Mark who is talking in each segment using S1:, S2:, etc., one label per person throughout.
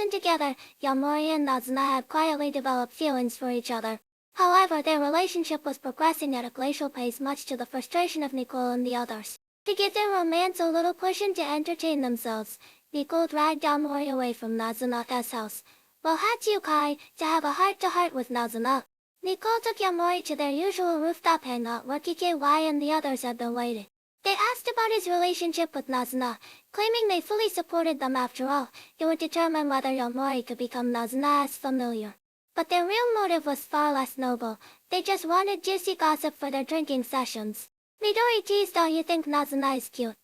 S1: prison together, Yamori and Nazuna had quietly developed feelings for each other. However, their relationship was progressing at a glacial pace, much to the frustration of Nicole and the others. To give their romance a little push and to entertain themselves, Nicole dragged Yamori away from Nazuna's house, while Hachiukai, to have a heart-to-heart with Nazuna. Nicole took Yamori to their usual rooftop hangout where Kikei and the others had been waiting. They asked about his relationship with Nazuna, claiming they fully supported them. After all, it would determine whether Yamori could become Nazuna's familiar. But their real motive was far less noble. They just wanted juicy gossip for their drinking sessions. Midori teased, "Oh, you think Nazuna is cute?"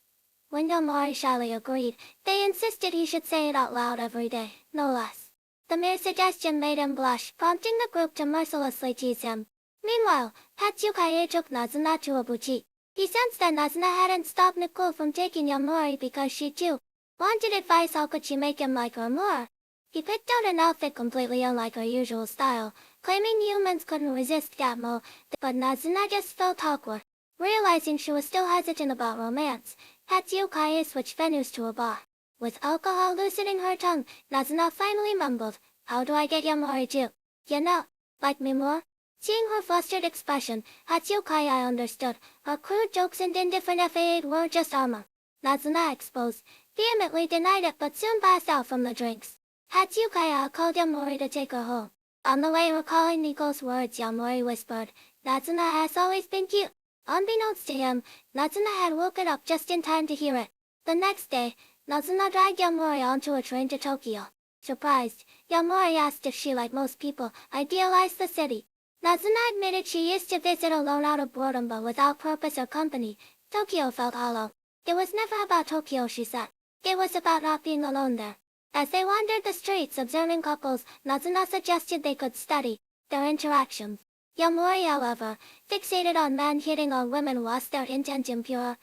S1: When Yamori shyly agreed, they insisted he should say it out loud every day, no less. The mere suggestion made him blush, prompting the group to mercilessly tease him. Meanwhile, Hatsukaya took Nazuna to a boutique. He sensed that Nazuna hadn't stopped Nicole from taking Yamori because she too wanted advice. How could she make him like her more? He picked out an outfit completely unlike her usual style, claiming humans couldn't resist that mold, but Nazuna just felt awkward. Realizing she was still hesitant about romance, Hatsukaya switched venues to a bar. With alcohol loosening her tongue, Nazuna finally mumbled, "How do I get Yamori too? You know, like me more?" Seeing her flustered expression, Hatsukaya understood. Her crude jokes and indifferent FA8 were just armor. Nazuna exposed, vehemently denied it but soon passed out from the drinks. Hatsukaya called Yamori to take her home. On the way, recalling Nicole's words, Yamori whispered, "Nazuna has always been cute." Unbeknownst to him, Nazuna had woken up just in time to hear it. The next day, Nazuna dragged Yamori onto a train to Tokyo. Surprised, Yamori asked if she, like most people, idealized the city. Nazuna admitted she used to visit alone out of boredom, but without purpose or company, Tokyo felt hollow. It was never about Tokyo, she said. It was about not being alone there. As they wandered the streets observing couples, Nazuna suggested they could study their interactions. Yamori, however, fixated on men hitting on women, was their intent impure.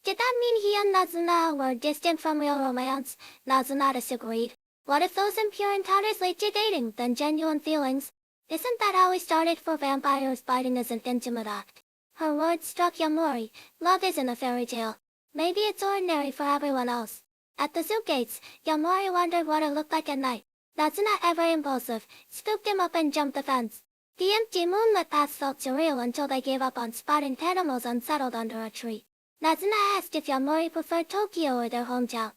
S1: Did that mean he and Nazuna were distant from real romance? Nazuna disagreed. What if those impure encounters lead to dating, then genuine feelings? Isn't that how we started? For vampires, biting is an intimate act. Her words struck Yamori. Love isn't a fairy tale. Maybe it's ordinary for everyone else. At the zoo gates, Yamori wondered what it looked like at night. Nazuna, ever impulsive, scooped him up and jumped the fence. The empty moonlit path felt surreal until they gave up on spotting animals unsettled under a tree. Nazuna asked if Yamori preferred Tokyo or their hometown.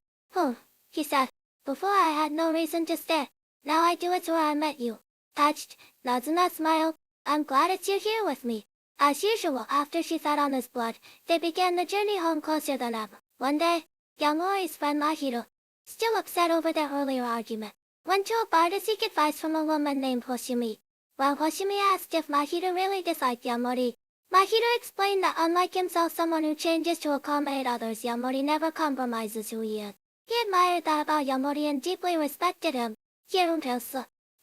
S1: He said. Before I had no reason to stay. Now I do. It's where I met you. Touched, Nazuna smiled. I'm glad it's you here with me. As usual, after she fed on his blood, they began the journey home closer than ever. One day, Yamori's friend Mahiro, still upset over their earlier argument, went to a bar to seek advice from a woman named Hoshimi. While Hoshimi asked if Mahiro really disliked Yamori, Mahiro explained that unlike himself, someone who changes to accommodate others, Yamori never compromises who he is. He admired that about Yamori and deeply respected him.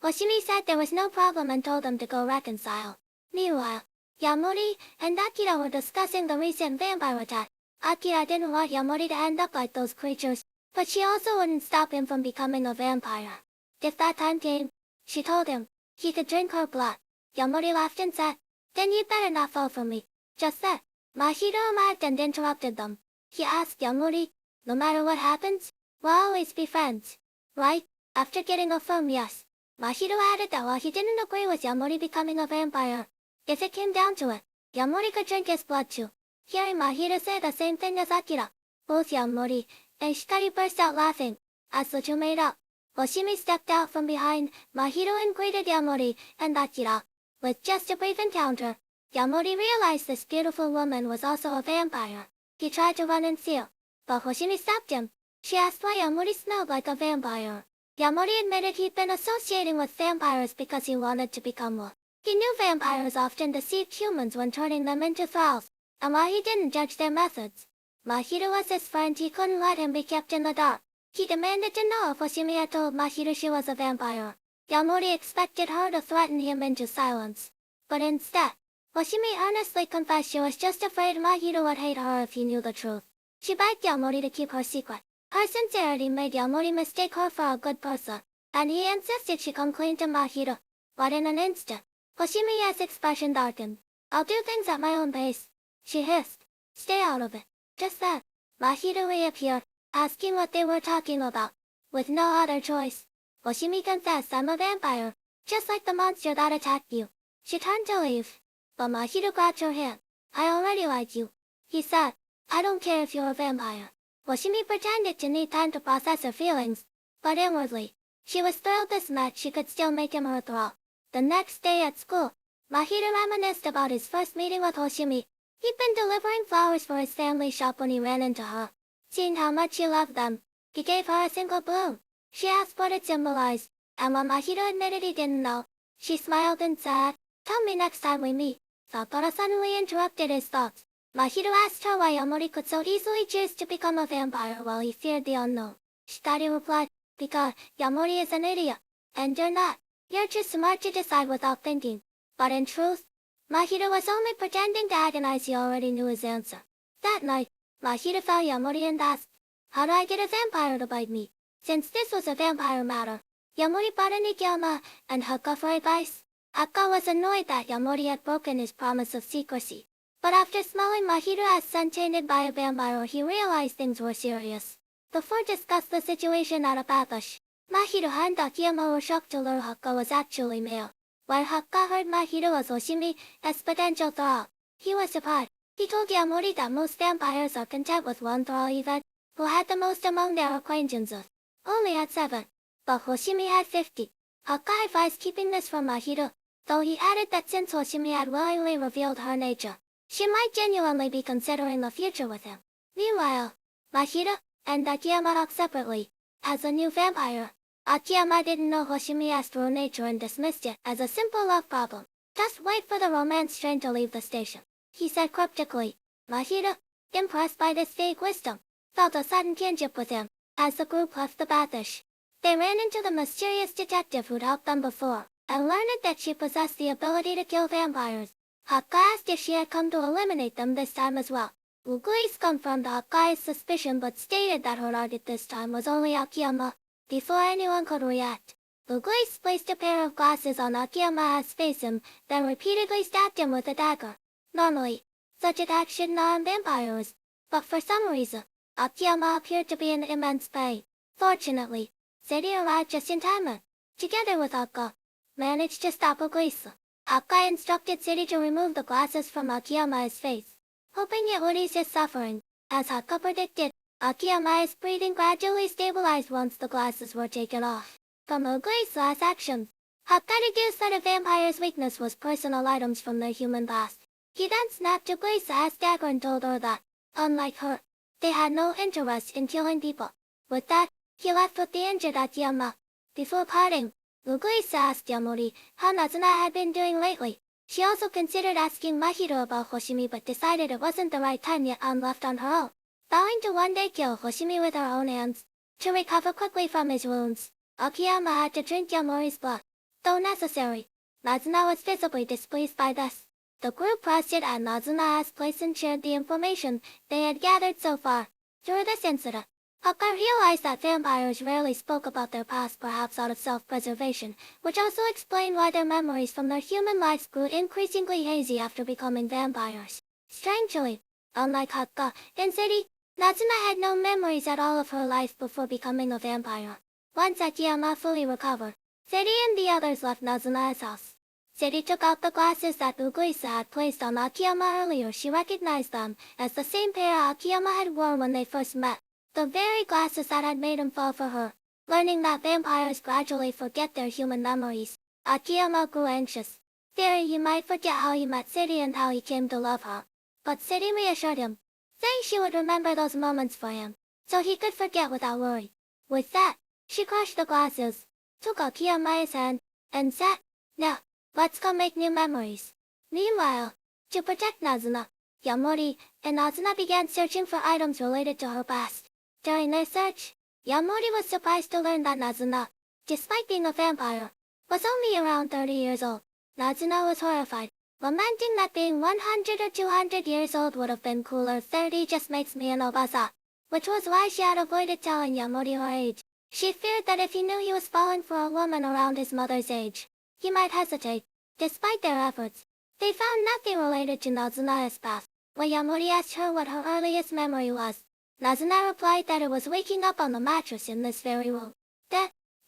S1: Hoshimi said there was no problem and told them to go reconcile. Meanwhile, Yamori and Akira were discussing the recent vampire attack. Akira didn't want Yamori to end up like those creatures, but she also wouldn't stop him from becoming a vampire. If that time came, she told him, he could drink her blood. Yamori laughed and said, "Then you'd better not fall for me." Just then, Mahiro arrived and interrupted them. He asked Yamori, "No matter what happens, we'll always be friends, right?" After getting a firm yes, Mahiro added that while he didn't agree with Yamori becoming a vampire, if it came down to it, Yamori could drink his blood too. Hearing Mahiro say the same thing as Akira, both Yamori and Shikari burst out laughing. As the two made up, Hoshimi stepped out from behind Mahiro and greeted Yamori and Akira. With just a brief encounter, Yamori realized this beautiful woman was also a vampire. He tried to run and steal, but Hoshimi stopped him. She asked why Yamori smelled like a vampire. Yamori admitted he'd been associating with vampires because he wanted to become one. He knew vampires often deceived humans when turning them into thralls, and while he didn't judge their methods, Mahiro was his friend. He couldn't let him be kept in the dark. He demanded to know if Hoshimi had told Mahiro she was a vampire. Yamori expected her to threaten him into silence, but instead, Hoshimi earnestly confessed she was just afraid Mahiro would hate her if he knew the truth. She begged Yamori to keep her secret. Her sincerity made Yamori mistake her for a good person, and he insisted she come clean to Mahiro. But in an instant, Hoshimiya's expression darkened. "I'll do things at my own pace," she hissed. "Stay out of it." Just then, Mahiro reappeared, asking what they were talking about. With no other choice, Hoshimi confessed, I'm a vampire, just like the monster that attacked you. She turned to leave, but Mahito grabbed her hand. I already like you, he said. I don't care if you're a vampire. Hoshimi pretended to need time to process her feelings, but inwardly, she was thrilled this match she could still make him her thrall. The next day at school, Mahito reminisced about his first meeting with Hoshimi. He'd been delivering flowers for his family shop when he ran into her. Seeing how much he loved them, he gave her a single bloom. She asked what it symbolized, and when Mahito admitted he didn't know, she smiled and said, tell me next time we meet. Sakura suddenly interrupted his thoughts. Mahito asked her why Yamori could so easily choose to become a vampire while he feared the unknown. Shikari replied, because Yamori is an idiot, and you're not. You're too smart to decide without thinking. But in truth, Mahito was only pretending to agonize. He already knew his answer. That night, Mahito found Yamori and asked, how do I get a vampire to bite me? Since this was a vampire matter, Yamori brought Nikiyama and Hakka for advice. Hakka was annoyed that Yamori had broken his promise of secrecy. But after smelling Mahito as sentated by a vampire, he realized things were serious. The four discussed the situation at a bathhouse. Mahito and Akiyama were shocked to learn Hakka was actually male. When Hakka heard Mahito was Hoshimi's potential thrall, he was surprised. He told Yamori that most vampires are content with one thrall, even who had the most among their acquaintances. Only had 7, but Hoshimi had 50. Hakka advised keeping this from Mahito, though he added that since Hoshimi had willingly revealed her nature, she might genuinely be considering the future with him. Meanwhile, Mahito and Akiyama talked separately. As a new vampire, Akiyama didn't know Hoshimi's true nature and dismissed it as a simple love problem. Just wait for the romance train to leave the station, he said cryptically. Mahito, impressed by this vague wisdom, felt a sudden kinship with him. As the group left the bathhouse, they ran into the mysterious detective who'd helped them before, and learned that she possessed the ability to kill vampires. Hakka asked if she had come to eliminate them this time as well. Ugui's confirmed Hakka's suspicion but stated that her target this time was only Akiyama. Before anyone could react, Uguis placed a pair of glasses on Akiyama's face and then repeatedly stabbed him with a dagger. Normally, such attacks shouldn't harm vampires, but for some reason, Akiyama appeared to be in immense pain. Fortunately, Seri arrived just in time and, together with Hakka, managed to stop Uguis. Hakka instructed Seri to remove the glasses from Akiyama's face, hoping it would ease his suffering. As Hakka predicted, Akiyama's breathing gradually stabilized once the glasses were taken off. From Ugui's last actions, Hakka deduced that a vampire's weakness was personal items from their human past. He then snapped Ugui's dagger and told her that, unlike her, they had no interest in killing people. With that, he left with the injured Akiyama. Before parting, Uguis asked Yamori how Nazuna had been doing lately. She also considered asking Mahito about Hoshimi but decided it wasn't the right time yet and left on her own, vowing to one day kill Hoshimi with her own hands. To recover quickly from his wounds, Akiyama had to drink Yamori's blood. Though necessary, Nazuna was visibly displeased by this. The group rested at Nazuna's place and shared the information they had gathered so far. Through this incident, Hakka realized that vampires rarely spoke about their past, perhaps out of self-preservation, which also explained why their memories from their human lives grew increasingly hazy after becoming vampires. Strangely, unlike Hakka and Seri, Nazuna had no memories at all of her life before becoming a vampire. Once Akiyama fully recovered, Seri and the others left Nazuna's house. Seri took out the glasses that Uguisa had placed on Akiyama earlier. She recognized them as the same pair Akiyama had worn when they first met. The very glasses that had made him fall for her. Learning that vampires gradually forget their human memories, Akiyama grew anxious, fearing he might forget how he met Seri and how he came to love her. But Seri reassured him, saying she would remember those moments for him, so he could forget without worry. With that, she crushed the glasses, took Akiyama's hand, and said, now, let's go make new memories. Meanwhile, to protect Nazuna, Yamori and Nazuna began searching for items related to her past. During their search, Yamori was surprised to learn that Nazuna, despite being a vampire, was only around 30 years old. Nazuna was horrified, lamenting that being 100 or 200 years old would have been cooler. 30 just makes me an obasa, which was why she had avoided telling Yamori her age. She feared that if he knew he was falling for a woman around his mother's age, he might hesitate. Despite their efforts, they found nothing related to Nazuna's past. When Yamori asked her what her earliest memory was, Nazuna replied that it was waking up on the mattress in this very room.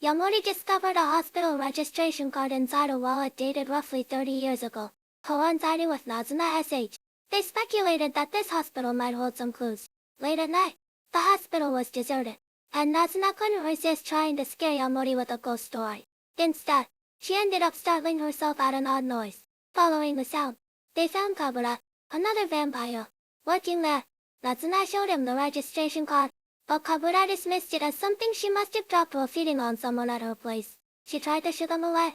S1: Yamori discovered a hospital registration card inside a wallet dated roughly 30 years ago, coinciding with Nazuna SH. They speculated that this hospital might hold some clues. Late at night, the hospital was deserted, and Nazuna couldn't resist trying to scare Yamori with a ghost story. Instead, she ended up startling herself at an odd noise. Following the sound, they found Kabura, another vampire, working there. Nazuna showed him the registration card, but Kabura dismissed it as something she must have dropped while feeding on someone at her place. She tried to shoo them away,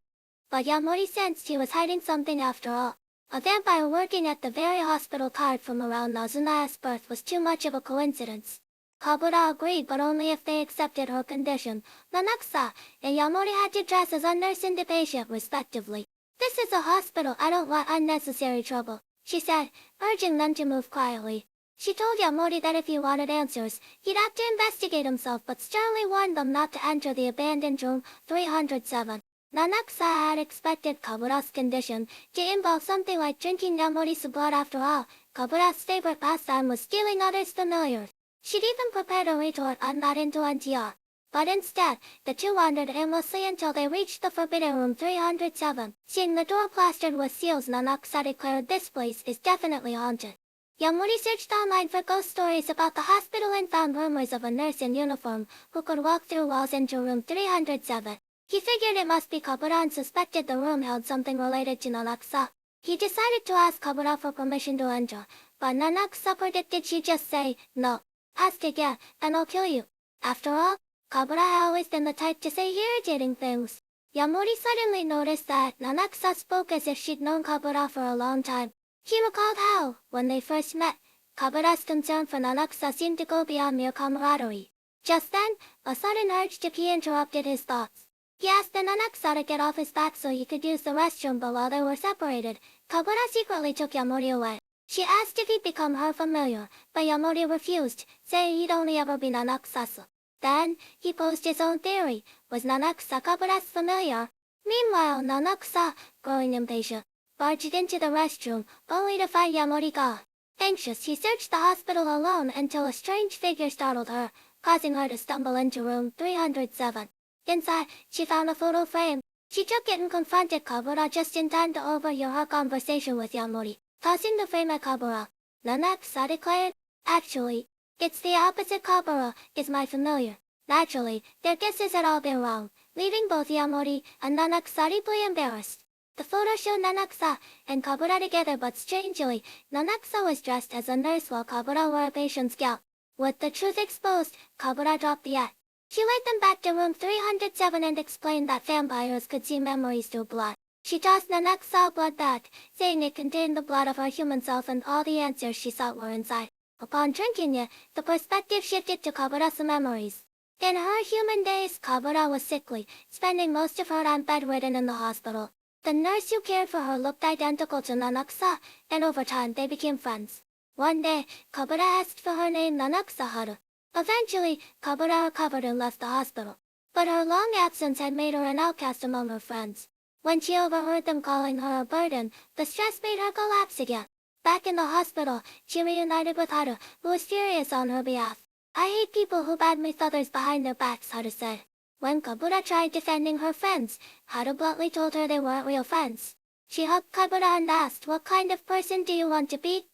S1: but Yamori sensed he was hiding something after all. A vampire working at the very hospital card from around Nazuna's birth was too much of a coincidence. Kabura agreed, but only if they accepted her condition. Nanakusa and Yamori had to dress as a nurse and a patient respectively. "This is a hospital, I don't want unnecessary trouble," she said, urging them to move quietly. She told Yamori that if he wanted answers, he'd have to investigate himself, but sternly warned them not to enter the abandoned room 307. Nanakusa had expected Kabura's condition to involve something like drinking Yamori's blood. After all, Kabura's favorite pastime was stealing others' familiars. She'd even prepared a retort on that into NTR. But instead, the two wandered aimlessly until they reached the forbidden room 307. Seeing the door plastered with seals, Nanakusa declared this place is definitely haunted. Yamori searched online for ghost stories about the hospital and found rumors of a nurse in uniform who could walk through walls into room 307. He figured it must be Kabura and suspected the room held something related to Nanakusa. He decided to ask Kabura for permission to enter, but Nanakusa predicted she'd just say, "No. Ask again, and I'll kill you." After all, Kabura had always been the type to say irritating things. Yamori suddenly noticed that Nanakusa spoke as if she'd known Kabura for a long time. He recalled how, when they first met, Kabura's concern for Nanakusa seemed to go beyond mere camaraderie. Just then, a sudden urge to pee interrupted his thoughts. He asked the Nanakusa to get off his back so he could use the restroom, but while they were separated, Kabura secretly took Yamori away. She asked if he'd become her familiar, but Yamori refused, saying he'd only ever be Nanakusa's. Then, he posed his own theory. Was Nanakusa Kabura's familiar? Meanwhile, Nanakusa, growing impatient, barged into the restroom, only to find Yamori gone. Anxious, he searched the hospital alone until a strange figure startled her, causing her to stumble into room 307. Inside, she found a photo frame. She took it and confronted Kabura just in time to overhear her conversation with Yamori. Tossing the frame at Kabura, Nanakusa declared, "Actually, it's the opposite. Kabura is my familiar." Naturally, their guesses had all been wrong, leaving both Yamori and Nanakusa deeply embarrassed. The photo showed Nanakusa and Kabura together, but strangely, Nanakusa was dressed as a nurse while Kabura wore a patient's gown. With the truth exposed, Kabura dropped the act. She led them back to room 307 and explained that vampires could see memories through blood. She tossed Nanakusa a blood bag, saying it contained the blood of her human self and all the answers she sought were inside. Upon drinking it, the perspective shifted to Kabura's memories. In her human days, Kabura was sickly, spending most of her time bedridden in the hospital. The nurse who cared for her looked identical to Nanakusa, and over time they became friends. One day, Kabura asked for her name. Nanakusa Haru. Eventually, Kabura recovered and left the hospital. But her long absence had made her an outcast among her friends. When she overheard them calling her a burden, the stress made her collapse again. Back in the hospital, she reunited with Haru, who was furious on her behalf. "I hate people who badmouth others behind their backs," Haru said. When Kabura tried defending her friends, Haru bluntly told her they weren't real friends. She hugged Kabura and asked, "What kind of person do you want to be?"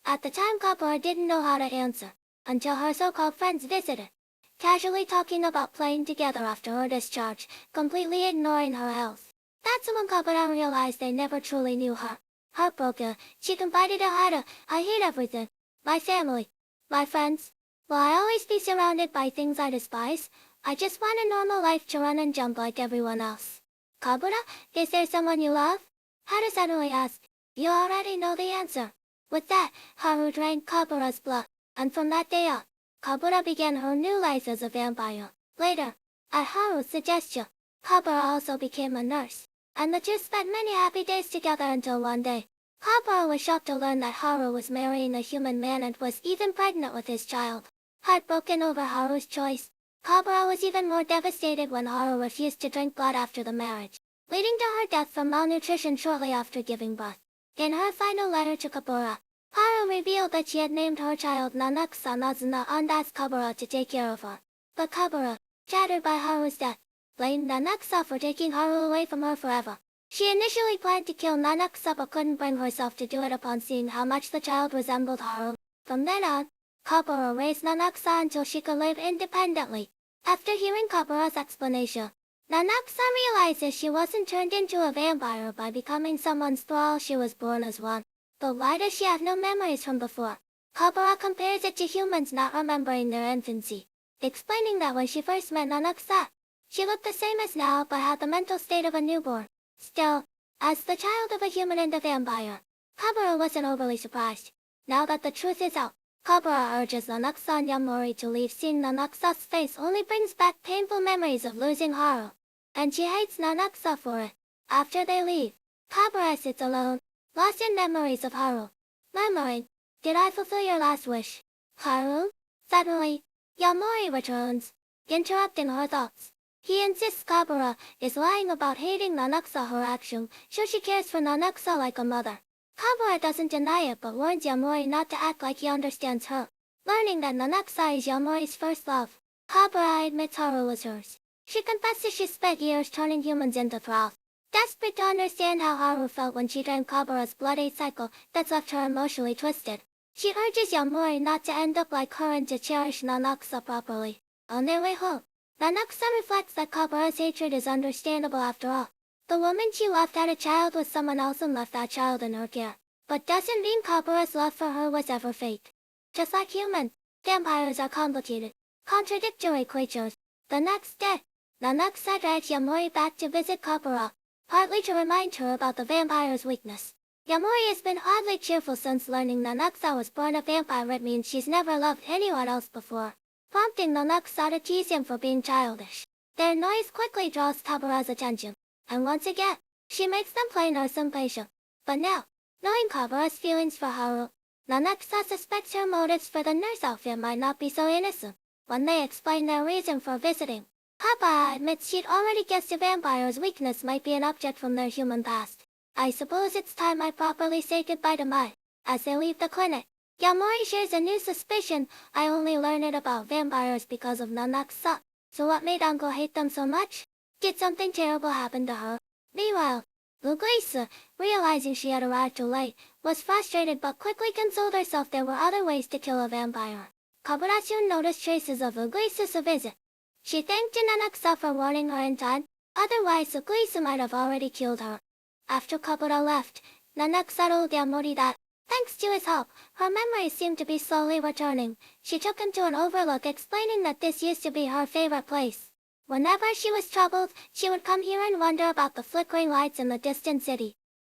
S1: At the time, Kabura didn't know how to answer, until her so-called friends visited, casually talking about playing together after her discharge, completely ignoring her health. That's when Kabura realized they never truly knew her. Heartbroken, she confided to Haru, "I hate everything. My family. My friends. Will I always be surrounded by things I despise? I just want a normal life to run and jump like everyone else." "Kabura, is there someone you love?" Haru suddenly asked. "You already know the answer." With that, Haru drank Kabura's blood, and from that day on, Kabura began her new life as a vampire. Later, at Haru's suggestion, Kabura also became a nurse, and the two spent many happy days together until one day, Kabura was shocked to learn that Haru was marrying a human man and was even pregnant with his child. Heartbroken over Haru's choice, Kabura was even more devastated when Haru refused to drink blood after the marriage, leading to her death from malnutrition shortly after giving birth. In her final letter to Kabura, Haru revealed that she had named her child Nanakusa Nazuna and asked Kabura to take care of her. But Kabura, shattered by Haru's death, blamed blamed Nanakusa for taking Haru away from her forever. She initially planned to kill Nanakusa but couldn't bring herself to do it upon seeing how much the child resembled Haru. From then on, Kabura raised Nanakusa until she could live independently. After hearing Kabura's explanation, Nanakusa realizes she wasn't turned into a vampire by becoming someone's thrall, she was born as one. But why does she have no memories from before? Kabura compares it to humans not remembering their infancy, explaining that when she first met Nanakusa, she looked the same as now but had the mental state of a newborn. Still, as the child of a human and a vampire, Kabura wasn't overly surprised. Now that the truth is out, Kabura urges Nanakusa and Yamori to leave. Seeing Nanakusa's face only brings back painful memories of losing Haru, and she hates Nanakusa for it. After they leave, Kabura sits alone, lost in memories of Haru, murmuring, "Did I fulfill your last wish, Haru?" Suddenly, Yamori returns, interrupting her thoughts. He insists Kabura is lying about hating Nanakusa. Her action shows she cares for Nanakusa like a mother. Kabura doesn't deny it but warns Yamori not to act like he understands her. Learning that Nanakusa is Yamori's first love, Kabura admits Haru was hers. She confesses she spent years turning humans into thralls. Desperate to understand how Haru felt when she drank Kabura's bloody cycle that's left her emotionally twisted, she urges Yamori not to end up like her and to cherish Nanakusa properly. On their way home, Nanakusa reflects that Kabura's hatred is understandable after all. The woman she loved had a child with someone else and left that child in her care. But doesn't mean Kabura's love for her was ever fake. Just like humans, vampires are complicated, contradictory creatures. The next day, Nanakusa drags Yamori back to visit Kabura, partly to remind her about the vampire's weakness. Yamori has been oddly cheerful since learning Nanakusa was born a vampire. It means she's never loved anyone else before, prompting Nanakusa to tease him for being childish. Their noise quickly draws Kabura's attention, and once again, she makes them play nurse impatient. But now, knowing Kabura's feelings for Haru, Nanakusa suspects her motives for the nurse outfit might not be so innocent. When they explain their reason for visiting, Kabura admits she'd already guessed a vampire's weakness might be an object from their human past. "I suppose it's time I properly say goodbye to Mai." As they leave the clinic, Yamori shares a new suspicion. "I only learned it about vampires because of Nanakusa. So what made Uncle hate them so much? Did something terrible happen to her?" Meanwhile, Uguisa, realizing she had arrived too late, was frustrated but quickly consoled herself there were other ways to kill a vampire. Kabura soon noticed traces of Uguisa's visit. She thanked Nanakusa for warning her in time, otherwise Uguisa might have already killed her. After Kabura left, Nanakusa told Yamori that, thanks to his help, her memories seemed to be slowly returning. She took him to an overlook, explaining that this used to be her favorite place. Whenever she was troubled, she would come here and wonder about the flickering lights in the distant city.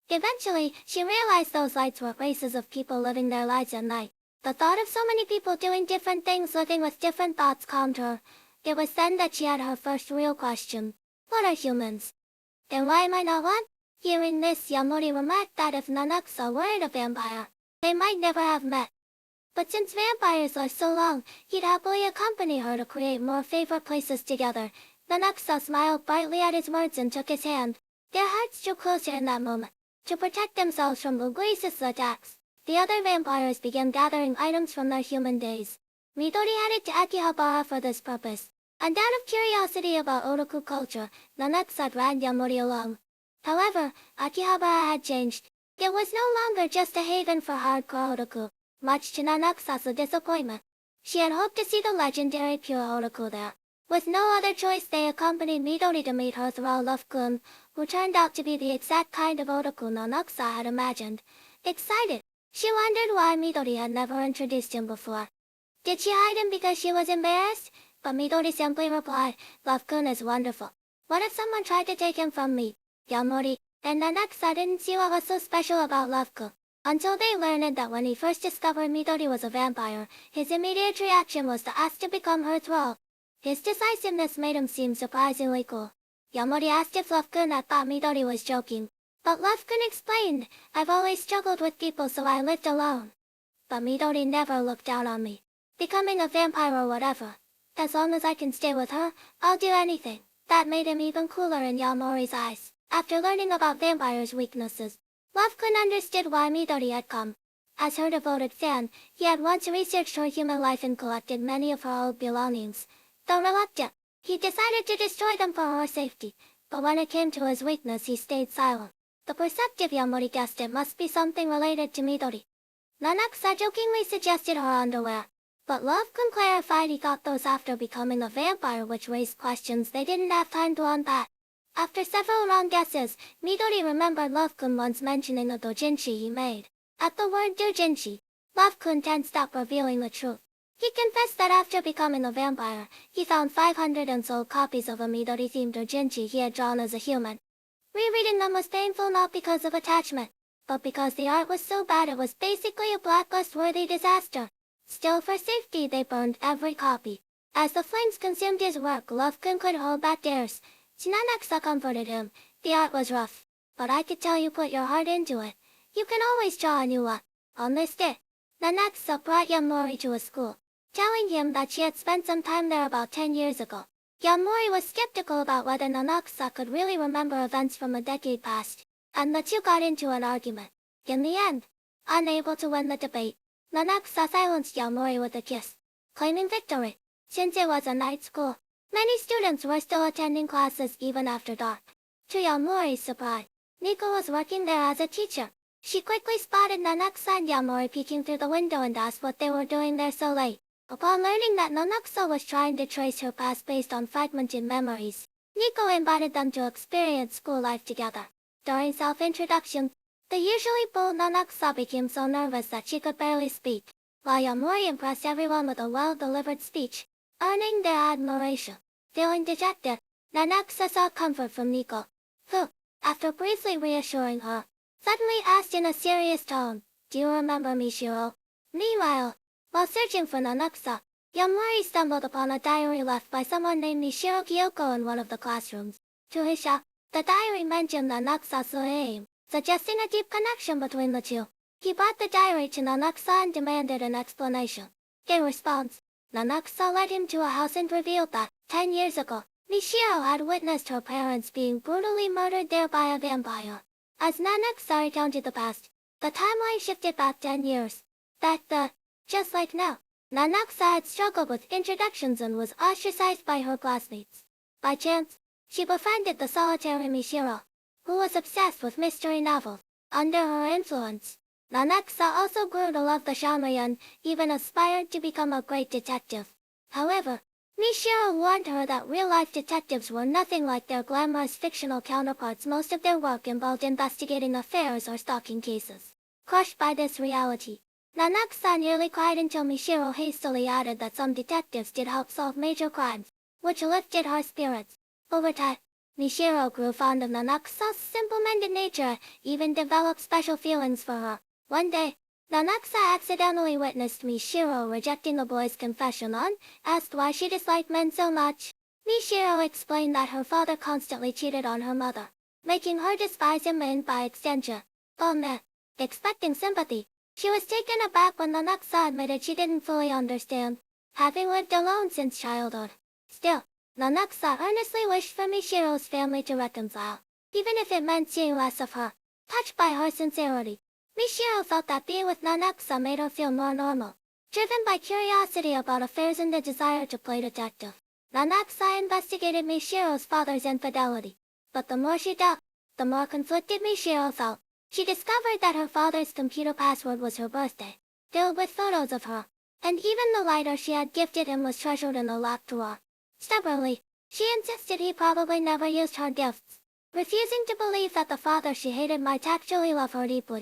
S1: Eventually, she realized those lights were races of people living their lives at night. The thought of so many people doing different things, living with different thoughts, calmed her. It was then that she had her first real question. What are humans? And why am I not one? Hearing this, Yamori remarked that if Nanakusa weren't a vampire, they might never have met. But since vampires live so long, he'd happily accompany her to create more favorite places together. Nanakusa smiled brightly at his words and took his hand. Their hearts drew closer in that moment. To protect themselves from Uguisa's attacks, the other vampires began gathering items from their human days. Midori headed to Akihabara for this purpose, and out of curiosity about otaku culture, Nanakusa dragged Yamori along. However, Akihabara had changed. It was no longer just a haven for hardcore otaku. Much to Nanakusa's disappointment, she had hoped to see the legendary pure otaku there. With no other choice, they accompanied Midori to meet her thrall Love-kun, who turned out to be the exact kind of otaku Nanakusa had imagined. Excited, she wondered why Midori had never introduced him before. Did she hide him because she was embarrassed? But Midori simply replied, "Love-kun is wonderful. What if someone tried to take him from me?" Yamori and Nanakusa didn't see what was so special about Love-kun, until they learned that when he first discovered Midori was a vampire, his immediate reaction was to ask to become her thrall. His decisiveness made him seem surprisingly cool. Yamori asked if Love-kun had thought Midori was joking, but Love-kun explained, "I've always struggled with people, so I lived alone. But Midori never looked down on me. Becoming a vampire or whatever. As long as I can stay with her, I'll do anything." That made him even cooler in Yamori's eyes. After learning about vampires' weaknesses, Love-kun understood why Midori had come. As her devoted fan, he had once researched her human life and collected many of her old belongings. Though reluctant, He decided to destroy them for her safety, but when it came to his weakness he stayed silent. The perceptive Yamori guessed it must be something related to Midori. Nanakusa jokingly suggested her underwear, but Love-kun clarified he got those after becoming a vampire, which raised questions they didn't have time to unpack. After several wrong guesses, Midori remembered Love-kun once mentioning a doujinshi he made. At the word doujinshi, Love-kun tensed up, revealing the truth. He confessed that after becoming a vampire, he found 500 unsold copies of a Midori-themed doujinshi he had drawn as a human. Rereading them was painful not because of attachment, but because the art was so bad it was basically a blacklist-worthy disaster. Still, for safety they burned every copy. As the flames consumed his work, Love-kun could hold back tears. Nanakusa comforted him. The art was rough, but I could tell you put your heart into it. You can always draw a new one. On this day, Nanakusa brought Yamori to a school, telling him that she had spent some time there about 10 years ago. Yamori was skeptical about whether Nanakusa could really remember events from a decade past, and the two got into an argument. In the end, unable to win the debate, Nanakusa silenced Yamori with a kiss, claiming victory. Since it was a night school, many students were still attending classes even after dark. To Yamori's surprise, Nico was working there as a teacher. She quickly spotted Nanakusa and Yamori peeking through the window and asked what they were doing there so late. Upon learning that Nanakusa was trying to trace her past based on fragmented memories, Nico invited them to experience school life together. During self-introduction, the usually bold Nanakusa became so nervous that she could barely speak, while Yamori impressed everyone with a well-delivered speech, earning their admiration. Feeling dejected, Nanakusa sought comfort from Nico, who, after briefly reassuring her, suddenly asked in a serious tone, "Do you remember me, Shiro?" Meanwhile, while searching for Nanakusa, Yamori stumbled upon a diary left by someone named Nishiro Kyoko in one of the classrooms. To his shock, the diary mentioned Nanakusa's name, suggesting a deep connection between the two. He brought the diary to Nanakusa and demanded an explanation. In response, Nanakusa led him to a house and revealed that, 10 years ago, Nishiro had witnessed her parents being brutally murdered there by a vampire. As Nanakusa recounted the past, the timeline shifted back 10 years. Just like now, Nanakusa had struggled with introductions and was ostracized by her classmates. By chance, she befriended the solitary Mishiro, who was obsessed with mystery novels. Under her influence, Nanakusa also grew to love the genre and even aspired to become a great detective. However, Mishiro warned her that real-life detectives were nothing like their glamorous fictional counterparts. Most of their work involved investigating affairs or stalking cases. Crushed by this reality, Nanakusa nearly cried until Mishiro hastily added that some detectives did help solve major crimes, which lifted her spirits. Over time, Mishiro grew fond of Nanakusa's simple-minded nature, even developed special feelings for her. One day, Nanakusa accidentally witnessed Mishiro rejecting the boy's confession and asked why she disliked men so much. Mishiro explained that her father constantly cheated on her mother, making her despise him and by extension, all men. Expecting sympathy, she was taken aback when Nanakusa admitted she didn't fully understand, having lived alone since childhood. Still, Nanakusa earnestly wished for Mishiro's family to reconcile, even if it meant seeing less of her. Touched by her sincerity, Mishiro felt that being with Nanakusa made her feel more normal. Driven by curiosity about affairs and the desire to play detective, Nanakusa investigated Mishiro's father's infidelity. But the more she dug, the more conflicted Mishiro felt. She discovered that her father's computer password was her birthday, filled with photos of her, and even the lighter she had gifted him was treasured in a locked drawer. Stubbornly, she insisted he probably never used her gifts, refusing to believe that the father she hated might actually love her deeply.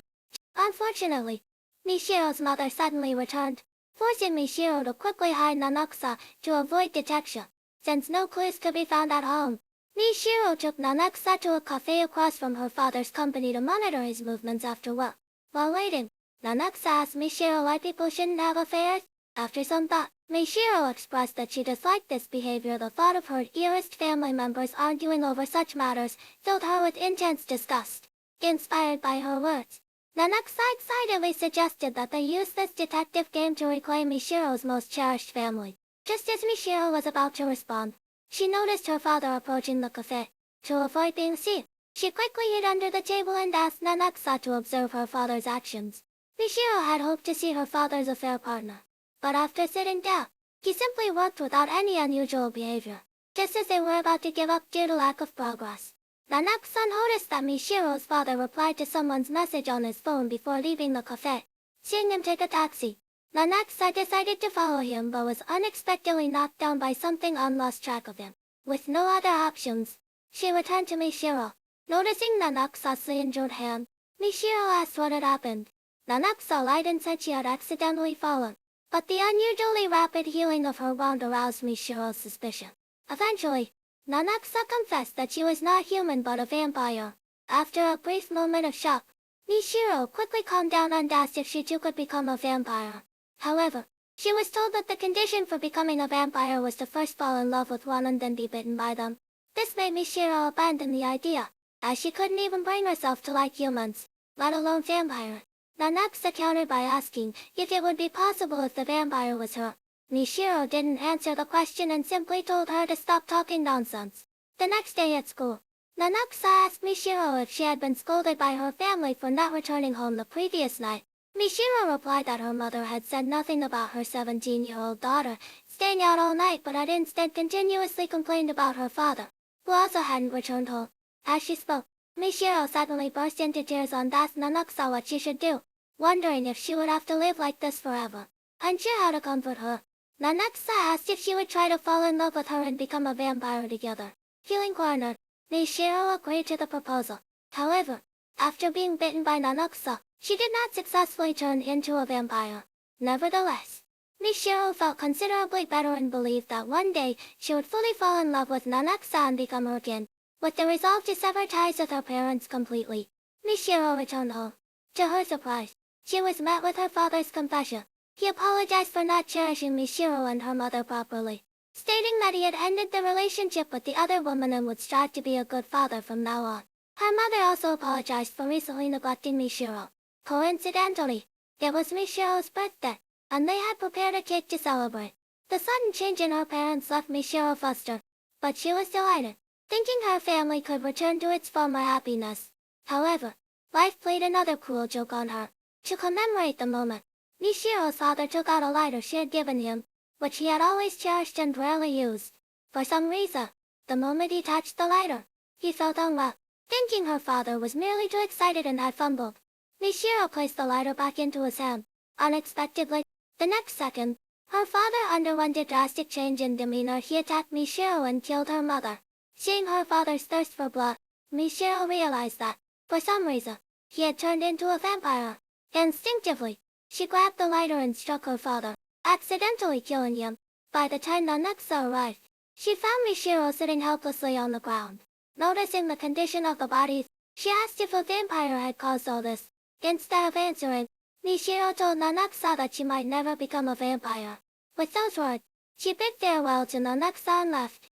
S1: Unfortunately, Mishiro's mother suddenly returned, forcing Mishiro to quickly hide Nanakusa to avoid detection. Since no clues could be found at home, Mishiro took Nanakusa to a cafe across from her father's company to monitor his movements after work. While waiting, Nanakusa asked Mishiro why people shouldn't have affairs. After some thought, Mishiro expressed that she disliked this behavior. The thought of her dearest family members arguing over such matters filled her with intense disgust. Inspired by her words, Nanakusa excitedly suggested that they use this detective game to reclaim Mishiro's most cherished family. Just as Mishiro was about to respond, she noticed her father approaching the cafe. To avoid being seen, she quickly hid under the table and asked Nanakusa to observe her father's actions. Mishiro had hoped to see her father's affair partner, but after sitting down, he simply worked without any unusual behavior. just as they were about to give up due to lack of progress. Nanakusa noticed that Mishiro's father replied to someone's message on his phone before leaving the cafe. Seeing him take a taxi, Nanakusa decided to follow him but was unexpectedly knocked down by something and lost track of him. With no other options, she returned to Mishiro. Noticing Nanakusa's injured hand, Mishiro asked what had happened. Nanakusa lied and said she had accidentally fallen, but the unusually rapid healing of her wound aroused Mishiro's suspicion. Eventually, Nanakusa confessed that she was not human but a vampire. After a brief moment of shock, Mishiro quickly calmed down and asked if she too could become a vampire. However, she was told that the condition for becoming a vampire was to first fall in love with one and then be bitten by them. This made Mishiro abandon the idea, as she couldn't even bring herself to like humans, let alone vampire. Nanakusa countered by asking if it would be possible if the vampire was her. Mishiro didn't answer the question and simply told her to stop talking nonsense. The next day at school, Nanakusa asked Mishiro if she had been scolded by her family for not returning home the previous night. Mishiro replied that her mother had said nothing about her 17-year-old daughter staying out all night but had instead continuously complained about her father, who also hadn't returned home. As she spoke, Mishiro suddenly burst into tears and asked Nanakusa what she should do, wondering if she would have to live like this forever. Unsure how to comfort her, Nanakusa asked if she would try to fall in love with her and become a vampire together. Feeling cornered, Mishiro agreed to the proposal. However, after being bitten by Nanakusa, she did not successfully turn into a vampire. Nevertheless, Mishiro felt considerably better and believed that one day she would fully fall in love with Nanakusa and become her kin. With the resolve to sever ties with her parents completely, Mishiro returned home. To her surprise, she was met with her father's confession. He apologized for not cherishing Mishiro and her mother properly, stating that he had ended the relationship with the other woman and would strive to be a good father from now on. Her mother also apologized for recently neglecting Mishiro. Coincidentally, it was Mishiro's birthday, and they had prepared a cake to celebrate. The sudden change in her parents left Mishiro flustered, but she was delighted, thinking her family could return to its former happiness. However, life played another cruel joke on her. To commemorate the moment, Mishiro's father took out a lighter she had given him, which he had always cherished and rarely used. For some reason, the moment he touched the lighter, he felt unwell, thinking her father was merely too excited and had fumbled. Mishiro placed the lighter back into his hand. Unexpectedly, the next second, her father underwent a drastic change in demeanor. He attacked Mishiro and killed her mother. Seeing her father's thirst for blood, Mishiro realized that, for some reason, he had turned into a vampire. Instinctively, she grabbed the lighter and struck her father, accidentally killing him. By the time Nanakusa arrived, she found Mishiro sitting helplessly on the ground. Noticing the condition of the bodies, she asked if a vampire had caused all this. Instead of answering, Mishiro told Nanakusa that she might never become a vampire. With those words, she bid farewell to Nanakusa and left.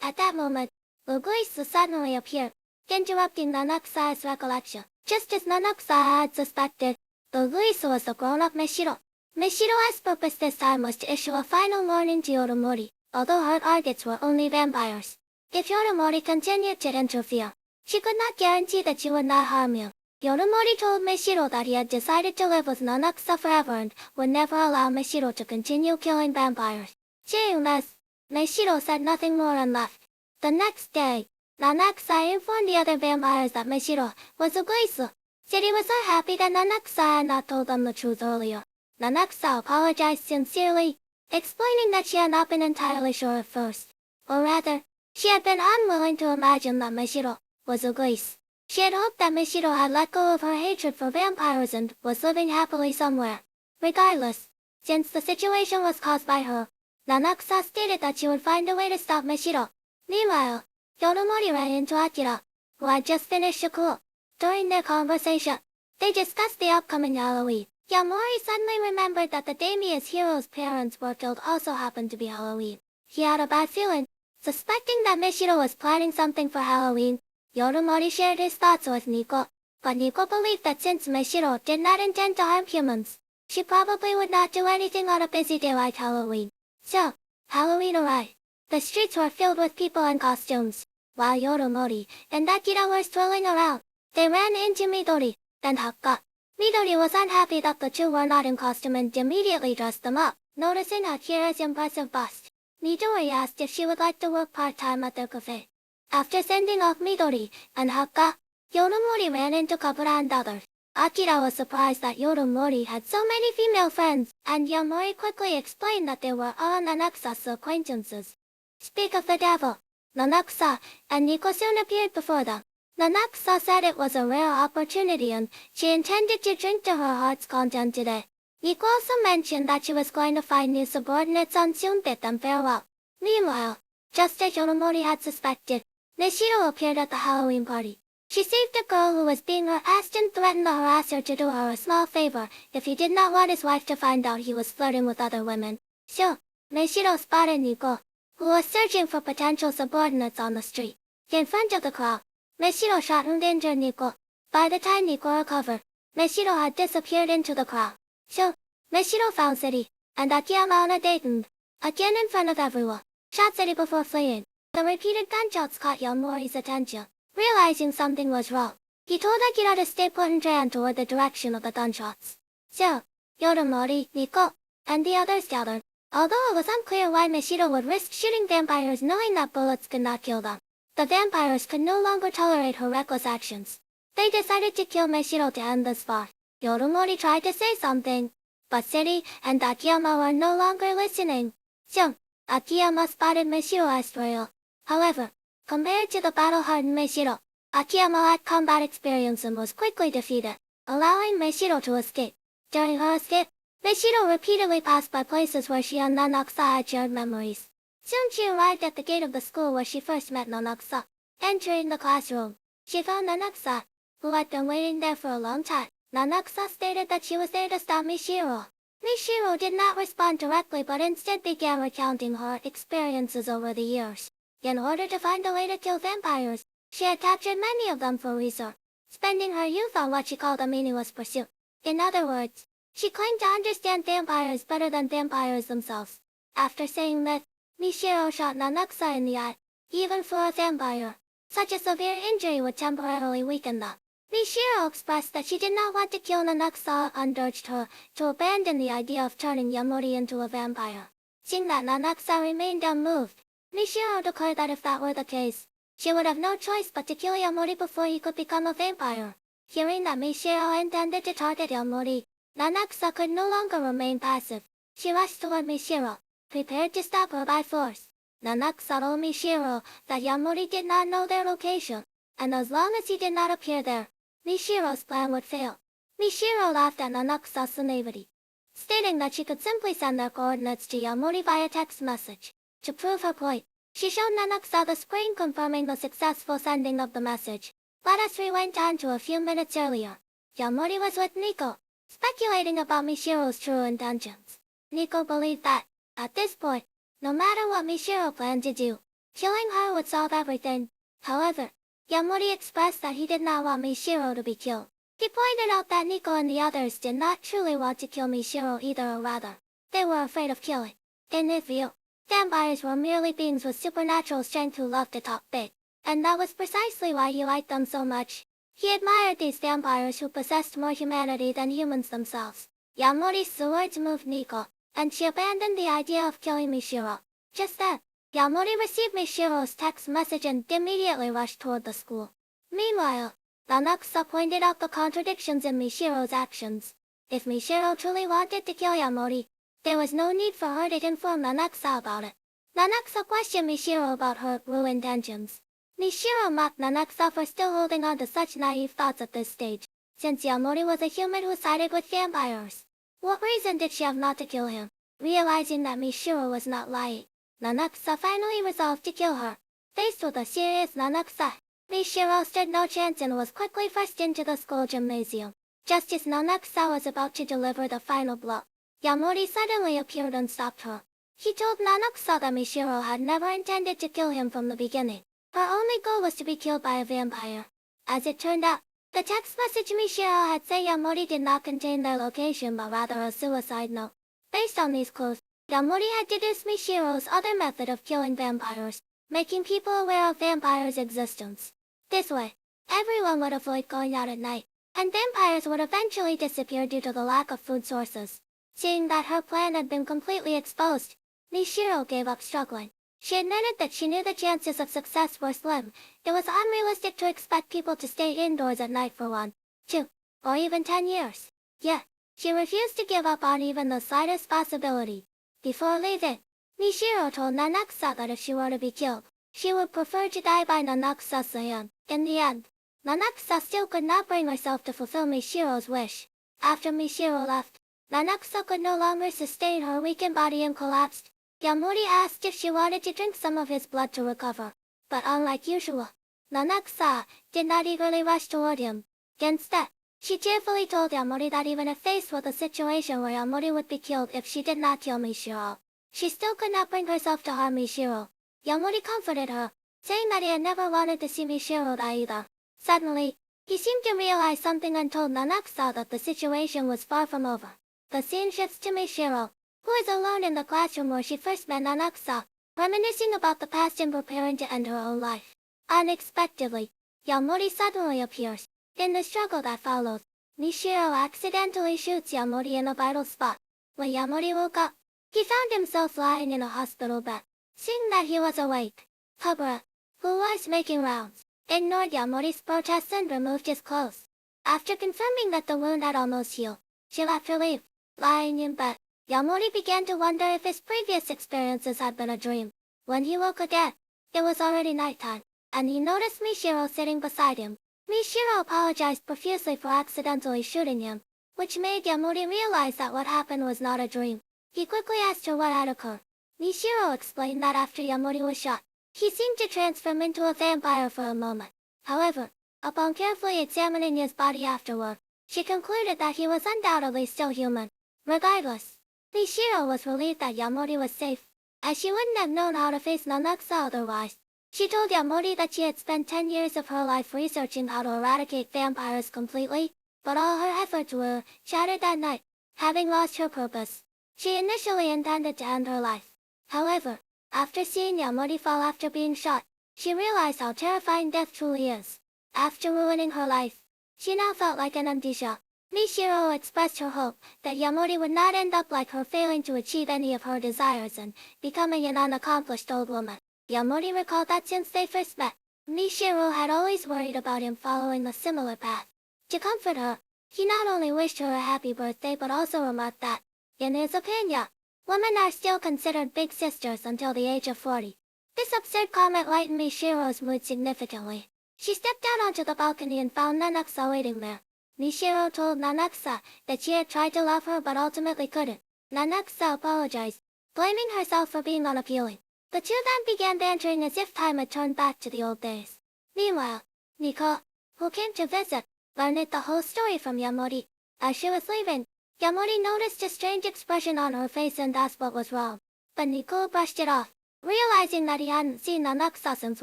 S1: At that moment, Uguisu suddenly appeared, interrupting Nanakusa's recollection. Just as Nanakusa had suspected, Uguisu was the grown-up Mishiro. Mishiro's purpose this time was to issue a final warning to Hitori, although her targets were only vampires. If Hitori continued to interfere, she could not guarantee that she would not harm him. Hitori told Mishiro that he had decided to live with Nanakusa forever and would never allow Mishiro to continue killing vampires. Seeing this, Mishiro said nothing more and left. The next day, Nanakusa informed the other vampires that Mishiro was Uguisu. Said he was so happy that Nanakusa had not told them the truth earlier. Nanakusa apologized sincerely, explaining that she had not been entirely sure at first. Or rather, she had been unwilling to imagine that Mishiro was Uguisu. She had hoped that Mishiro had let go of her hatred for vampires and was living happily somewhere. Regardless, since the situation was caused by her, Nanakusa stated that she would find a way to stop Mishiro. Meanwhile, Hitori ran into Akira, who had just finished school. During their conversation, they discussed the upcoming Halloween. Hitori suddenly remembered that the day Mia's hero's parents were killed also happened to be Halloween. He had a bad feeling, suspecting that Mishiro was planning something for Halloween. Hitori shared his thoughts with Nico, but Nico believed that since Mishiro did not intend to harm humans, she probably would not do anything on a busy day like Halloween. So, Halloween arrived. The streets were filled with people in costumes. While Hitori and Akira were strolling around, they ran into Midori, and Hakka. Midori was unhappy that the two were not in costume and immediately dressed them up. Noticing Akira's impressive bust, Hitori asked if she would like to work part-time at their cafe. After sending off Midori and Hakka, Yoromori ran into Kabura and others. Akira was surprised that Yoromori had so many female friends, and Yamori quickly explained that they were all Nanakusa's acquaintances. Speak of the devil, Nanakusa and Nico soon appeared before them. Nanakusa said it was a rare opportunity and she intended to drink to her heart's content today. Nico also mentioned that she was going to find new subordinates and soon bid them farewell. Meanwhile, just as Yoromori had suspected, Nishiro appeared at the Halloween party. She saved a girl who was being harassed and threatened to harass her to do her a small favor if he did not want his wife to find out he was flirting with other women. So, Nishiro spotted Nico, who was searching for potential subordinates on the street. In front of the crowd, Nishiro shot and injured Nico. By the time Nico recovered, Nishiro had disappeared into the crowd. So, Nishiro found City, and Akiyama on a date and, again in front of everyone, shot City before fleeing. The repeated gunshots caught Yamori's attention. Realizing something was wrong, he told Akira to stay put and ran toward the direction of the gunshots. So, Yoromori, Nico, and the others gathered. Although it was unclear why Nishiro would risk shooting vampires knowing that bullets could not kill them, the vampires could no longer tolerate her reckless actions. They decided to kill Nishiro to end this farce. Yoromori tried to say something, but City and Akiyama were no longer listening. So, Akiyama spotted Nishiro as royal. However, compared to the battle-hardened Nishiro, Akiyama had combat experience and was quickly defeated, allowing Nishiro to escape. During her escape, Nishiro repeatedly passed by places where she and Nanakusa had shared memories. Soon she arrived at the gate of the school where she first met Nanakusa. Entering the classroom, she found Nanakusa, who had been waiting there for a long time. Nanakusa stated that she was there to stop Nishiro. Nishiro did not respond directly but instead began recounting her experiences over the years. In order to find a way to kill vampires, she had captured many of them for research, spending her youth on what she called a meaningless pursuit. In other words, she claimed to understand vampires better than vampires themselves. After saying that, Nishiro shot Nanakusa in the eye. Even for a vampire, such a severe injury would temporarily weaken them. Nishiro expressed that she did not want to kill Nanakusa and urged her to abandon the idea of turning Yamori into a vampire. Seeing that Nanakusa remained unmoved, Nishiro declared that if that were the case, she would have no choice but to kill Yamori before he could become a vampire. Hearing that Nishiro intended to target Yamori, Nanakusa could no longer remain passive. She rushed toward Nishiro, prepared to stop her by force. Nanakusa told Nishiro that Yamori did not know their location, and as long as he did not appear there, Nishiro's plan would fail. Nishiro laughed at Nanakusa's naivety, stating that she could simply send their coordinates to Yamori via text message. To prove her point, she showed Nanakusa the screen confirming the successful sending of the message. Let us rewind time to a few minutes earlier. Yamori was with Nico, speculating about Nishiro's true intentions. Nico believed that, at this point, no matter what Nishiro planned to do, killing her would solve everything. However, Yamori expressed that he did not want Nishiro to be killed. He pointed out that Nico and the others did not truly want to kill Nishiro either, or rather, they were afraid of killing. In his view, vampires were merely beings with supernatural strength who loved to talk big, and that was precisely why he liked them so much. He admired these vampires who possessed more humanity than humans themselves. Yamori's words moved Nico, and she abandoned the idea of killing Nishiro. Just then, Yamori received Nishiro's text message and immediately rushed toward the school. Meanwhile, Nanakusa pointed out the contradictions in Nishiro's actions. If Nishiro truly wanted to kill Yamori, there was no need for her to inform Nanakusa about it. Nanakusa questioned Nishiro about her true intentions. Nishiro mocked Nanakusa for still holding on to such naive thoughts at this stage, since Yamori was a human who sided with vampires. What reason did she have not to kill him? Realizing that Nishiro was not lying, Nanakusa finally resolved to kill her. Faced with a serious Nanakusa, Nishiro stood no chance and was quickly thrust into the school gymnasium. Just as Nanakusa was about to deliver the final blow, Yamori suddenly appeared and stopped her. He told Nanakusa that Nishiro had never intended to kill him from the beginning. Her only goal was to be killed by a vampire. As it turned out, the text message Nishiro had said Yamori did not contain their location but rather a suicide note. Based on these clues, Yamori had deduced Nishiro's other method of killing vampires, making people aware of vampires' existence. This way, everyone would avoid going out at night, and vampires would eventually disappear due to the lack of food sources. Seeing that her plan had been completely exposed, Mishiro gave up struggling. She admitted that she knew the chances of success were slim. It was unrealistic to expect people to stay indoors at night for 1, 2, or even 10 years. Yet, she refused to give up on even the slightest possibility. Before leaving, Mishiro told Nanakusa that if she were to be killed, she would prefer to die by Nanakusa's hand. In the end, Nanakusa still could not bring herself to fulfill Mishiro's wish. After Mishiro left, Nanakusa could no longer sustain her weakened body and collapsed. Yamori asked if she wanted to drink some of his blood to recover, but unlike usual, Nanakusa did not eagerly rush toward him. Instead, she cheerfully told Yamori that even if faced with a situation where Yamori would be killed if she did not kill Mishiro, she still could not bring herself to harm Mishiro. Yamori comforted her, saying that he had never wanted to see Mishiro die either. Suddenly, he seemed to realize something and told Nanakusa that the situation was far from over. The scene shifts to Mishiro, who is alone in the classroom where she first met Nanakusa, reminiscing about the past and preparing to end her own life. Unexpectedly, Yamori suddenly appears. In the struggle that follows, Mishiro accidentally shoots Yamori in a vital spot. When Yamori woke up, he found himself lying in a hospital bed. Seeing that he was awake, Kabura, who was making rounds, ignored Yamori's protests and removed his clothes. After confirming that the wound had almost healed, she left relieved. Lying in bed, Yamori began to wonder if his previous experiences had been a dream. When he woke again, it was already nighttime, and he noticed Mishiro sitting beside him. Mishiro apologized profusely for accidentally shooting him, which made Yamori realize that what happened was not a dream. He quickly asked her what had occurred. Mishiro explained that after Yamori was shot, he seemed to transform into a vampire for a moment. However, upon carefully examining his body afterward, she concluded that he was undoubtedly still human. Regardless, Mishiro was relieved that Yamori was safe, as she wouldn't have known how to face Nanakusa otherwise. She told Yamori that she had spent 10 years of her life researching how to eradicate vampires completely, but all her efforts were shattered that night. Having lost her purpose, she initially intended to end her life. However, after seeing Yamori fall after being shot, she realized how terrifying death truly is. After ruining her life, she now felt like an empty shell. Mishiro expressed her hope that Yamori would not end up like her, failing to achieve any of her desires and becoming an unaccomplished old woman. Yamori recalled that since they first met, Mishiro had always worried about him following a similar path. To comfort her, he not only wished her a happy birthday but also remarked that, in his opinion, women are still considered big sisters until the age of 40. This absurd comment lightened Mishiro's mood significantly. She stepped out onto the balcony and found Nanakusa waiting there. Mishiro told Nanakusa that she had tried to love her but ultimately couldn't. Nanakusa apologized, blaming herself for being unappealing. The two then began bantering as if time had turned back to the old days. Meanwhile, Nico, who came to visit, learned the whole story from Yamori. As she was leaving, Yamori noticed a strange expression on her face and asked what was wrong. But Nico brushed it off, realizing that he hadn't seen Nanakusa since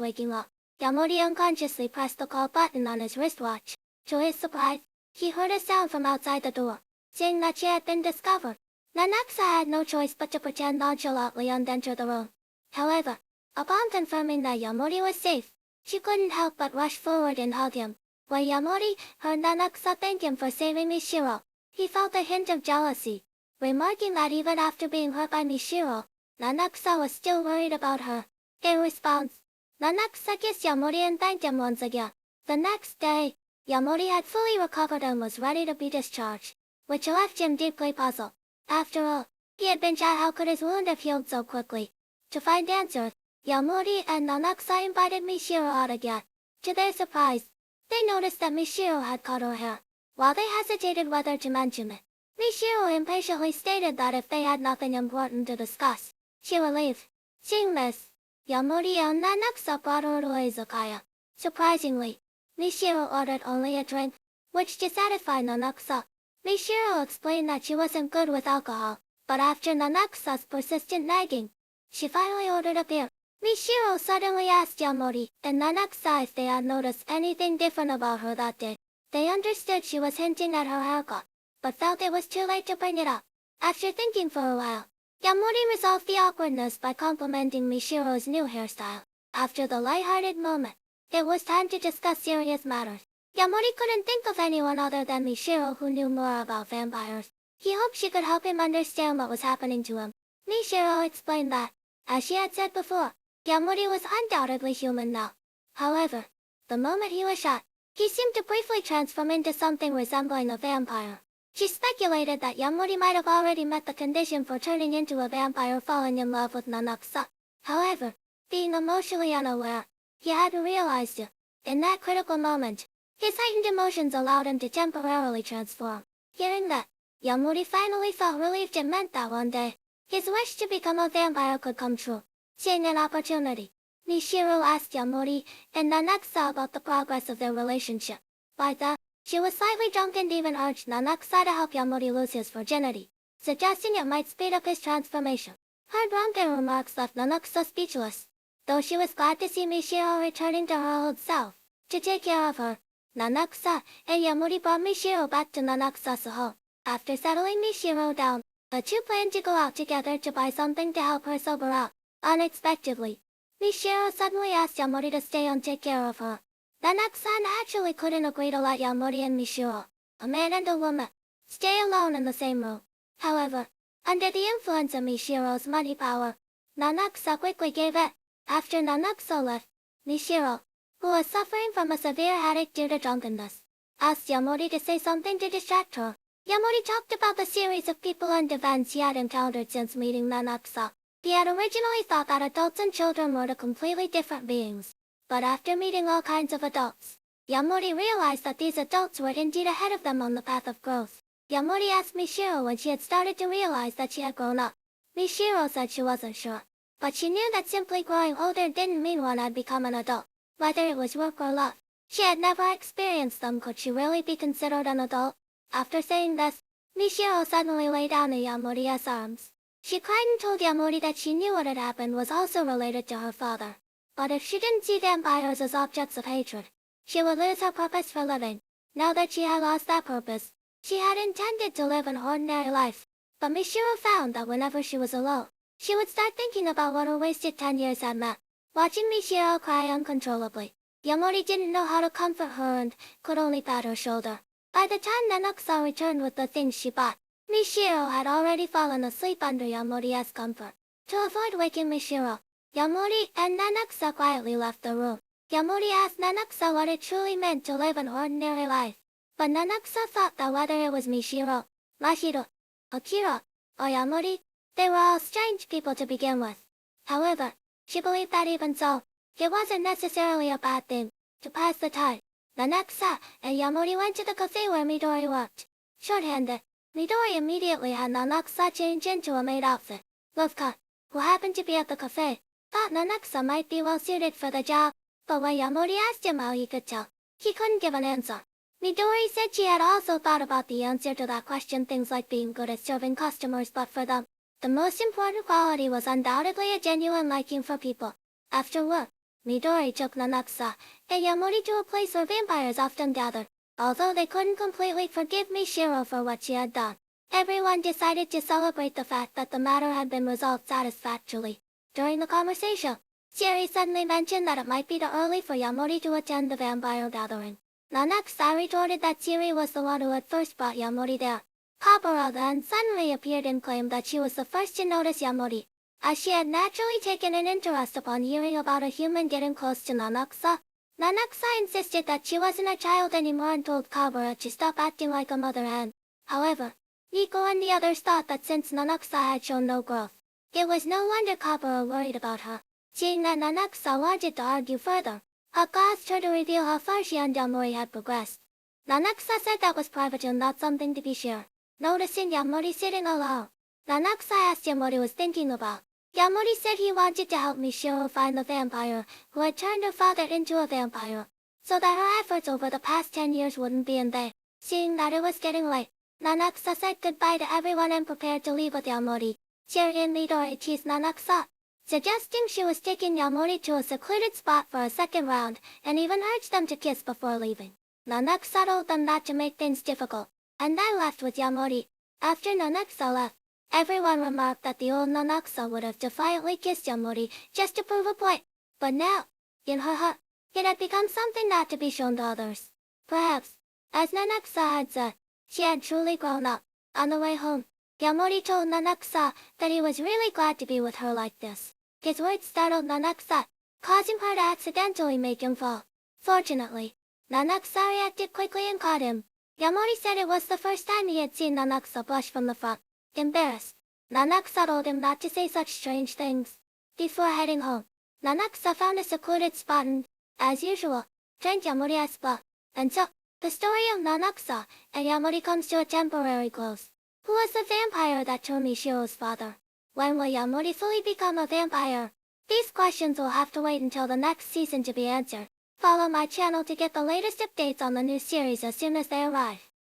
S1: waking up. Yamori unconsciously pressed the call button on his wristwatch. To his surprise, he heard a sound from outside the door, saying that she had been discovered. Nanakusa had no choice but to pretend nonchalantly and enter the room. However, upon confirming that Yamori was safe, she couldn't help but rush forward and hug him. When Yamori heard Nanakusa thank him for saving Mishiro, he felt a hint of jealousy, remarking that even after being hurt by Mishiro, Nanakusa was still worried about her. In response, Nanakusa kissed Yamori and thanked him once again. The next day, Yamori had fully recovered and was ready to be discharged, which left him deeply puzzled. After all, he had been shot. How could his wound have healed so quickly? To find answers, Yamori and Nanakusa invited Mishiro out again. To their surprise, they noticed that Mishiro had cut her hair. While they hesitated whether to mention it, Mishiro impatiently stated that if they had nothing important to discuss, she would leave. Seeing this, Yamori and Nanakusa brought her to a izakaya. Surprisingly, Mishiro ordered only a drink, which dissatisfied Nanakusa. Mishiro explained that she wasn't good with alcohol, but after Nanakusa's persistent nagging, she finally ordered a beer. Mishiro suddenly asked Yamori and Nanakusa if they had noticed anything different about her that day. They understood she was hinting at her haircut, but felt it was too late to bring it up. After thinking for a while, Yamori resolved the awkwardness by complimenting Mishiro's new hairstyle. After the light-hearted moment, it was time to discuss serious matters. Yamori couldn't think of anyone other than Mishiro who knew more about vampires. He hoped she could help him understand what was happening to him. Michiro explained that, as she had said before, Yamori was undoubtedly human now. However, the moment he was shot, he seemed to briefly transform into something resembling a vampire. She speculated that Yamori might have already met the condition for turning into a vampire, falling in love with Nanaksa. However, being emotionally unaware, he hadn't realized it. In that critical moment, his heightened emotions allowed him to temporarily transform. Hearing that, Yamori finally felt relieved. It meant that one day, his wish to become a vampire could come true. Seeing an opportunity, Michiru asked Yamori and Nanaksa about the progress of their relationship. By that, she was slightly drunk and even urged Nanaksa to help Yamori lose his virginity, suggesting it might speed up his transformation. Her drunken remarks left Nanaksa speechless. Though she was glad to see Michiru returning to her old self, to take care of her, Nanaksa and Yamori brought Michiru back to Nanaksa's home. After settling Michiru down, the two planned to go out together to buy something to help her sober up. Unexpectedly, Michiru suddenly asked Yamori to stay and take care of her. Nanaksa naturally couldn't agree to let Yamori and Michiru, a man and a woman, stay alone in the same room. However, under the influence of Michiru's money power, Nanaksa quickly gave in. After Nanaksa left, Michiru, who was suffering from a severe headache due to drunkenness, asked Yamori to say something to distract her. Yamori talked about the series of people and events he had encountered since meeting Nanaksa. He had originally thought that adults and children were two completely different beings. But after meeting all kinds of adults, Yamori realized that these adults were indeed ahead of them on the path of growth. Yamori asked Michiru when she had started to realize that she had grown up. Michiru said she wasn't sure, but she knew that simply growing older didn't mean one had become an adult. Whether it was work or love, she had never experienced them. Could she really be considered an adult? After saying this, Michiru suddenly lay down in Yamori's arms. She cried and told Yamori that she knew what had happened was also related to her father. But if she didn't see vampires as objects of hatred, she would lose her purpose for living. Now that she had lost that purpose, she had intended to live an ordinary life. But Michiru found that whenever she was alone, she would start thinking about what her wasted 10 years had meant. Watching Michiru cry uncontrollably, Yamori didn't know how to comfort her and could only pat her shoulder. By the time Nanaksa returned with the things she bought, Michiru had already fallen asleep under Yamori's comfort. To avoid waking Michiru, Yamori and Nanaksa quietly left the room. Yamori asked Nanaksa what it truly meant to live an ordinary life. But Nanaksa thought that whether it was Michiru, Mahiro, Akira, or Yamori, they were all strange people to begin with. However, she believed that even so, it wasn't necessarily a bad thing. To pass the time, Nanaksa and Yamori went to the cafe where Midori worked. Shorthanded, Midori immediately had Nanaksa change into a maid outfit. Lovka, who happened to be at the cafe, thought Nanaksa might be well suited for the job, but when Yamori asked him how he could tell, he couldn't give an answer. Midori said she had also thought about the answer to that question, things like being good at serving customers, but for them, the most important quality was undoubtedly a genuine liking for people. After work, Midori took Nanaksa and Yamori to a place where vampires often gathered. Although they couldn't completely forgive Michiru for what she had done, everyone decided to celebrate the fact that the matter had been resolved satisfactorily. During the conversation, Siri suddenly mentioned that it might be too early for Yamori to attend the vampire gathering. Nanaksa retorted that Siri was the one who had first brought Yamori there. Kabura then suddenly appeared and claimed that she was the first to notice Yamori, as she had naturally taken an interest upon hearing about a human getting close to Nanaksa. Nanaksa insisted that she wasn't a child anymore and told Kabura to stop acting like a mother hen. However, Nico and the others thought that since Nanaksa had shown no growth, it was no wonder Kabura worried about her. Seeing that Nanaksa wanted to argue further, Haka asked her to reveal how far she and Yamori had progressed. Nanaksa said that was private and not something to be shared. Noticing Yamori sitting alone, Nanaksa asked him what he was thinking about. Yamori said he wanted to help Michiru find the vampire who had turned her father into a vampire, so that her efforts over the past 10 years wouldn't be in vain. Seeing that it was getting late, Nanaksa said goodbye to everyone and prepared to leave with Yamori. Siri and Midori teased Nanaksa, suggesting she was taking Yamori to a secluded spot for a second round, and even urged them to kiss before leaving. Nanaksa told them not to make things difficult, and then left with Yamori. After Nanaksa left, everyone remarked that the old Nanaksa would have defiantly kissed Yamori just to prove a point. But now, in her heart, it had become something not to be shown to others. Perhaps, as Nanaksa had said, she had truly grown up. On the way home, Yamori told Nanakusa that he was really glad to be with her like this. His words startled Nanakusa, causing her to accidentally make him fall. Fortunately, Nanakusa reacted quickly and caught him. Yamori said it was the first time he had seen Nanakusa blush from the front. Embarrassed, Nanakusa told him not to say such strange things. Before heading home, Nanakusa found a secluded spot and, as usual, drank Yamori's blood. And so, the story of Nanakusa and Yamori comes to a temporary close. Who was the vampire that Tomishiro's father? When will Yamori fully become a vampire? These questions will have to wait until the next season to be answered. Follow my channel to get the latest updates on the new series as soon as they arrive.